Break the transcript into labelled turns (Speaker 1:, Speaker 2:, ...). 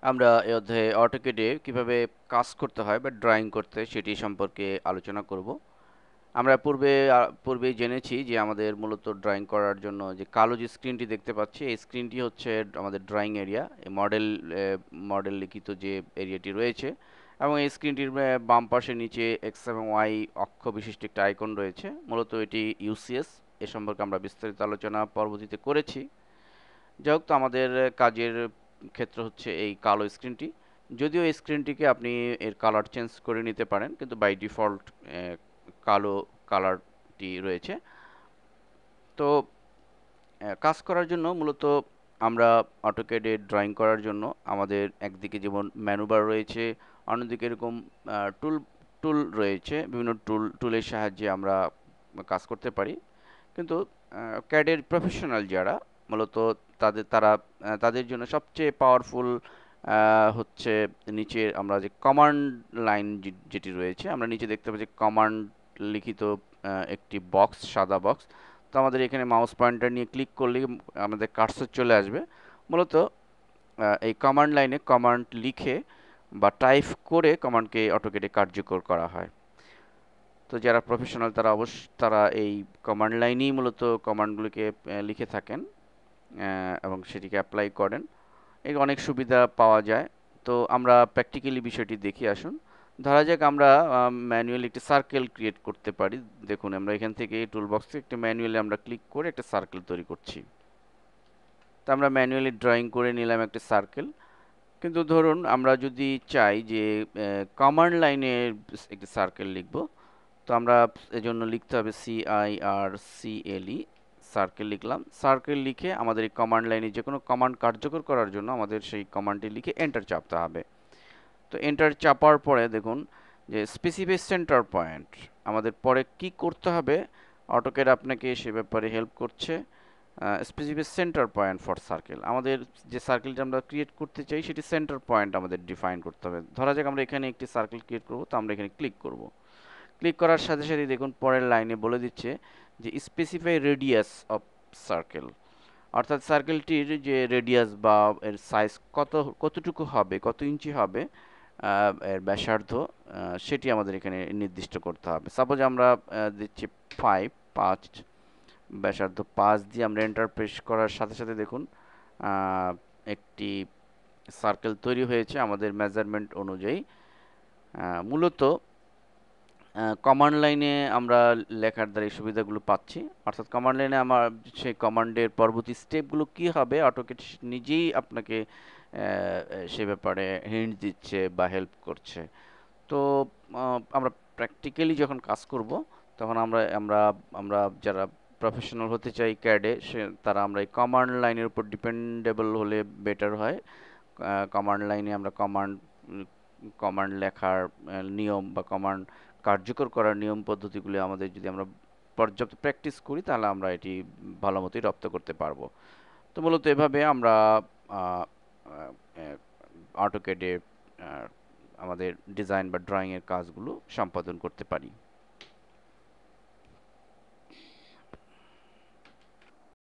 Speaker 1: আমরা এই অধ্যায়ে অটোক্যাডে কিভাবে কাজ করতে হয় বা ড্রয়িং করতে হয় সেটি সম্পর্কে আলোচনা করব। আমরা পূর্বেই জেনেছি যে আমাদের মূলত ড্রয়িং করার জন্য যে কালো যে স্ক্রিনটি দেখতে পাচ্ছি, এই স্ক্রিনটি হচ্ছে আমাদের ড্রয়িং এরিয়া, মডেল লিখিত যে এরিয়াটি রয়েছে। এবং এই স্ক্রিনটির বাম পাশে নিচে এক্স এবং ওয়াই অক্ষ বিশিষ্ট একটা আইকন রয়েছে। মূলত এটি ইউসিএস, এ সম্পর্কে আমরা বিস্তারিত আলোচনা পরবর্তীতে করেছি। যাই হোক, তো আমাদের কাজের ক্ষেত্র হচ্ছে এই কালো স্ক্রিনটি। যদিও এই স্ক্রিনটিকে আপনি এর কালার চেঞ্জ করে নিতে পারেন, কিন্তু বাই ডিফল্ট কালো কালারটি রয়েছে। তো কাজ করার জন্য মূলত আমরা অটোক্যাডে ড্রয়িং করার জন্য আমাদের একদিকে যেমন মেনু বার রয়েছে, অন্যদিকে এরকম টুল টুল রয়েছে। বিভিন্ন টুলের সাহায্যে আমরা কাজ করতে পারি। কিন্তু ক্যাডের প্রফেশনাল যারা, মূলত তাদের জন্য সবচেয়ে পাওয়ারফুল হচ্ছে নিচে আমরা যে কমান্ড লাইন যেটি রয়েছে, আমরা নিচে দেখতে পাচ্ছি কমান্ড লিখিত একটি বক্স, সাদা বক্স। তো আমাদের এখানে মাউস পয়েন্টার নিয়ে ক্লিক করলে আমাদের কার্সর চলে আসবে। মূলত এই কমান্ড লাইনে কমান্ড লিখে বা টাইপ করে কমান্ডকে অটোক্যাডে কার্যকর করা হয়। তো যারা প্রফেশনাল তারা এই কমান্ড লাইনেই মূলত কমান্ডগুলোকে লিখে থাকেন এবং সেটিকে অ্যাপ্লাই করেন। এই অনেক সুবিধা পাওয়া যায়। তো আমরা প্র্যাকটিক্যালি বিষয়টি দেখি আসুন। ধরা যাক আমরা ম্যানুয়ালি একটি সার্কেল ক্রিয়েট করতে পারি। দেখুন, আমরা এখান থেকে টুল বক্স থেকে একটা ম্যানুয়ালি আমরা ক্লিক করে একটা সার্কেল তৈরি করছি। তো আমরা ম্যানুয়ালি ড্রয়িং করে নিলাম একটা সার্কেল। কিন্তু ধরুন আমরা যদি চাই যে কমান্ড লাইনে একটি সার্কেল লিখব, তো আমরা এজন্য লিখতে হবে CIRCLE, সার্কেল লিখলাম। সার্কেল লিখে আমাদের এই কমান্ড লাইনে যে কোনো কমান্ড কার্যকর করার জন্য আমাদের সেই কমান্ডটি লিখে এন্টার চাপতে হবে। তো এন্টার চাপার পরে দেখুন যে স্পেসিফাই সেন্টার পয়েন্ট, আমাদের পরে কি করতে হবে অটোক্যাড আপনাকে সে ব্যাপারে হেল্প করছে। Specify centre point for circle, আমাদের যে সার্কেলটা আমরা ক্রিয়েট করতে চাই সেটি সেন্টার পয়েন্ট আমাদের ডিফাইন করতে হবে। ধরা যাক আমরা এখানে একটি সার্কেল ক্রিয়েট করব, তো আমরা এখানে ক্লিক করব। ক্লিক করার সাথে সাথে দেখুন পরের লাইনে বলে দিচ্ছে যে স্পেসিফাই রেডিয়াস অফ সার্কেল, অর্থাৎ সার্কেলটির যে রেডিয়াস বা এর সাইজ কতটুকু হবে, কত ইঞ্চি হবে, এর ব্যাসার্ধ, সেটি আমাদের এখানে নির্দিষ্ট করতে হবে। সাপোজ আমরা দিচ্ছি 5 ব্যাসার্ধ 5 দিয়ে আমরা এন্টার প্রেস করার সাথে সাথে দেখুন একটি সার্কেল তৈরি হয়েছে আমাদের মেজারমেন্ট অনুযায়ী। মূলত কমান্ড লাইনে আমরা লেখার দ্বারা এই সুবিধাগুলো পাচ্ছি। অর্থাৎ কমান্ড লাইনে আমার সেই কমান্ডের পরবর্তী স্টেপগুলো কি হবে অটোক্যাড নিজেই আপনাকে সে ব্যাপারে হিন্ট দিচ্ছে বা হেল্প করছে। তো আমরা প্র্যাকটিক্যালি যখন কাজ করব, তখন আমরা আমরা আমরা যারা প্রফেশনাল হতে চাই ক্যাডে, তারা আমরা এই কমান্ড লাইনের উপর ডিপেন্ডেবল হলে বেটার হয়। কমান্ড লাইনে আমরা কমান্ড লেখার নিয়ম বা কমান্ড কার্যকর করার নিয়ম পদ্ধতিগুলি আমাদের যদি আমরা পর্যাপ্ত প্র্যাকটিস করি, তাহলে আমরা এটি ভালো মতোই রপ্ত করতে পারবো। তো মূলত এভাবে আমরা অটোক্যাডে আমাদের ডিজাইন বা ড্রয়িং এর কাজগুলো সম্পাদন করতে পারি।